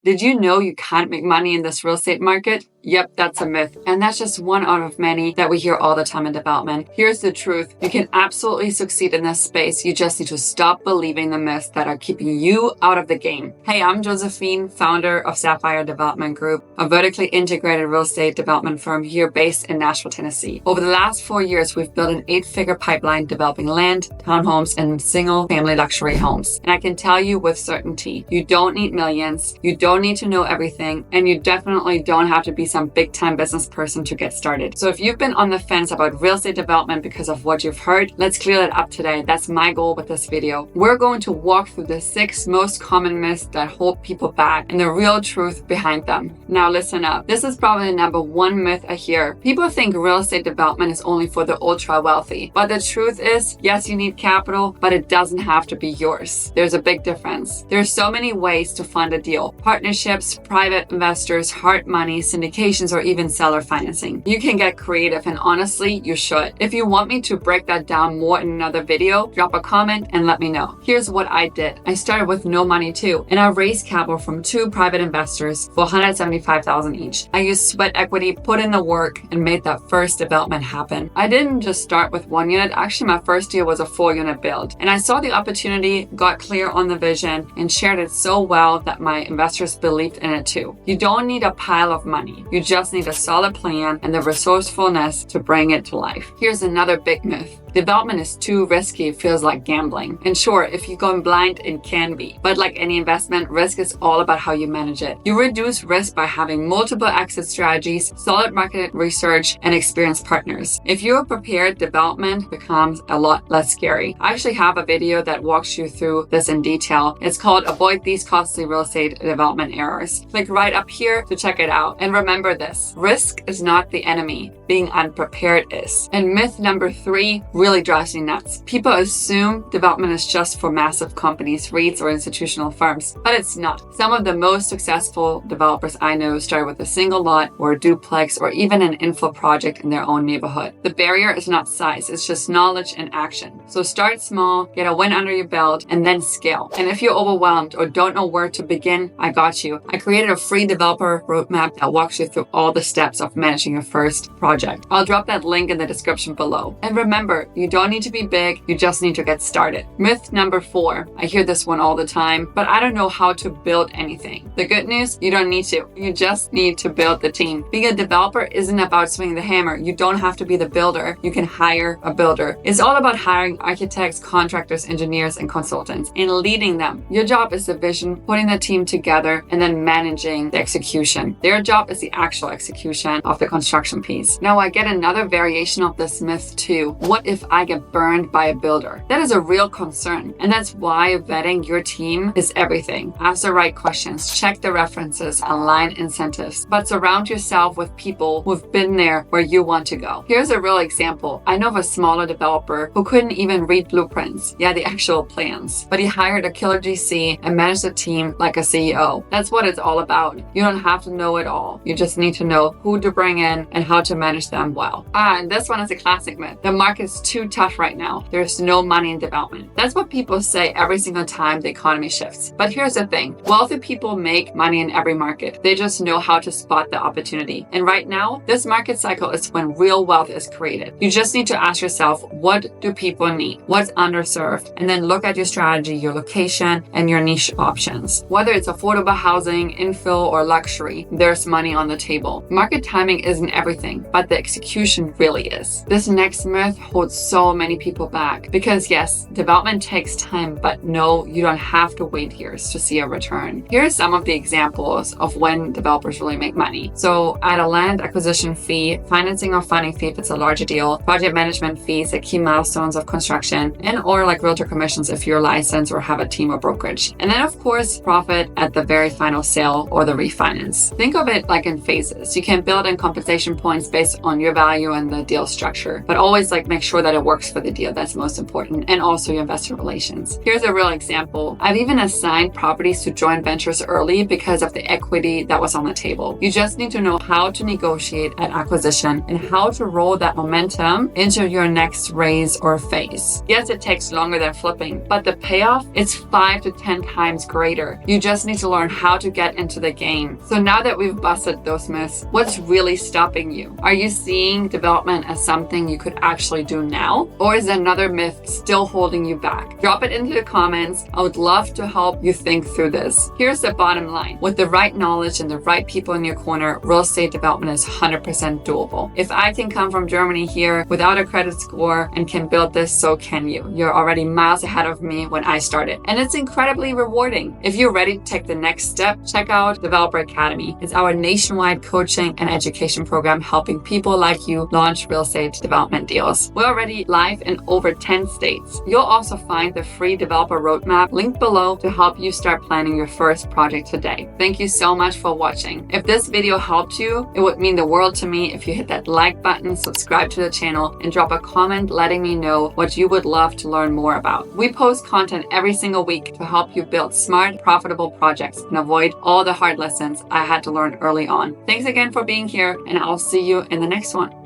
Did you know you can't make money in this real estate market? Yep, that's a myth. And that's just one out of many that we hear all the time in development. Here's the truth. You can absolutely succeed in this space. You just need to stop believing the myths that are keeping you out of the game. Hey, I'm Josephine, founder of Sapphire Development Group, a vertically integrated real estate development firm here based in Nashville, Tennessee. Over the last 4 years, we've built an 8-figure pipeline developing land, townhomes, and single-family luxury homes. And I can tell you with certainty, you don't need millions, you don't need to know everything, and you definitely don't have to be some big-time business person to get started. So if you've been on the fence about real estate development because of what you've heard, let's clear that up today. That's my goal with this video. We're going to walk through the 6 most common myths that hold people back and the real truth behind them. Now listen up. This is probably the number 1 myth I hear. People think real estate development is only for the ultra wealthy. But the truth is, yes, you need capital, but it doesn't have to be yours. There's a big difference. There's so many ways to fund a deal. Partnerships, private investors, hard money, syndication, or even seller financing. You can get creative, and honestly, you should. If you want me to break that down more in another video, drop a comment and let me know. Here's what I did. I started with no money too, and I raised capital from 2 private investors for $175,000 each. I used sweat equity, put in the work, and made that first development happen. I didn't just start with 1 unit. Actually, my first deal was a 4-unit build, and I saw the opportunity, got clear on the vision, and shared it so well that my investors believed in it too. You don't need a pile of money. You just need a solid plan and the resourcefulness to bring it to life. Here's another big myth. Development is too risky, it feels like gambling. And sure, if you go blind, it can be. But like any investment, risk is all about how you manage it. You reduce risk by having multiple exit strategies, solid market research, and experienced partners. If you are prepared, development becomes a lot less scary. I actually have a video that walks you through this in detail. It's called Avoid These Costly Real Estate Development Errors. Click right up here to check it out. And remember this, risk is not the enemy. Being unprepared is. And myth number 3 really drives me nuts. People assume development is just for massive companies, REITs, or institutional firms, but it's not. Some of the most successful developers I know started with a single lot or a duplex or even an infill project in their own neighborhood. The barrier is not size, it's just knowledge and action. So start small, get a win under your belt, and then scale. And if you're overwhelmed or don't know where to begin, I got you. I created a free developer roadmap that walks you through all the steps of managing your first project. I'll drop that link in the description below. And remember, you don't need to be big, you just need to get started. Myth number 4. I hear this one all the time, but I don't know how to build anything. The good news, you don't need to. You just need to build the team. Being a developer isn't about swinging the hammer. You don't have to be the builder. You can hire a builder. It's all about hiring architects, contractors, engineers, and consultants and leading them. Your job is the vision, putting the team together, and then managing the execution. Their job is the actual execution of the construction piece. Now I get another variation of this myth too. What if I get burned by a builder? That is a real concern, and that's why vetting your team is everything. Ask the right questions, check the references, align incentives, but surround yourself with people who've been there where you want to go. Here's a real example. I know of a smaller developer who couldn't even read blueprints, the actual plans, but he hired a killer GC and managed the team like a CEO. That's what it's all about. You don't have to know it all. You just need to know who to bring in and how to manage them well. And this one is a classic myth. The market's too tough right now. There's no money in development. That's what people say every single time the economy shifts. But here's the thing. Wealthy people make money in every market. They just know how to spot the opportunity. And right now, this market cycle is when real wealth is created. You just need to ask yourself, what do people need? What's underserved? And then look at your strategy, your location, and your niche options. Whether it's affordable housing, infill, or luxury, there's money on the table. Market timing isn't everything, but the execution really is. This next myth holds so many people back because yes, development takes time, but no, you don't have to wait years to see a return. Here are some of the examples of when developers really make money. So add a land acquisition fee, financing or funding fee if it's a larger deal, project management fees at key milestones of construction, and or like realtor commissions if you're licensed or have a team or brokerage. And then of course, profit at the very final sale or the refinance. Think of it like in phases. You can build in compensation points based on your value and the deal structure, but always make sure that it works for the deal. That's most important. And also your investor relations. Here's a real example. I've even assigned properties to joint ventures early because of the equity that was on the table. You just need to know how to negotiate at acquisition and how to roll that momentum into your next raise or phase. Yes, it takes longer than flipping, but the payoff is 5 to 10 times greater. You just need to learn how to get into the game. So now that we've busted those myths, what's really stopping you? Are you seeing development as something you could actually do now? Or is another myth still holding you back? Drop it into the comments. I would love to help you think through this. Here's the bottom line. With the right knowledge and the right people in your corner, real estate development is 100% doable. If I can come from Germany here without a credit score and can build this, so can you. You're already miles ahead of me when I started. And it's incredibly rewarding. If you're ready to take the next step, check out Developer Academy. It's our nationwide coaching and education program helping people like you launch real estate development deals. We're already live in over 10 states. You'll also find the free developer roadmap linked below to help you start planning your first project today. Thank you so much for watching. If this video helped you, it would mean the world to me if you hit that like button, subscribe to the channel, and drop a comment letting me know what you would love to learn more about. We post content every single week to help you build smart, profitable projects and avoid all the hard lessons I had to learn early on. Thanks again for being here, and I'll see you in the next one.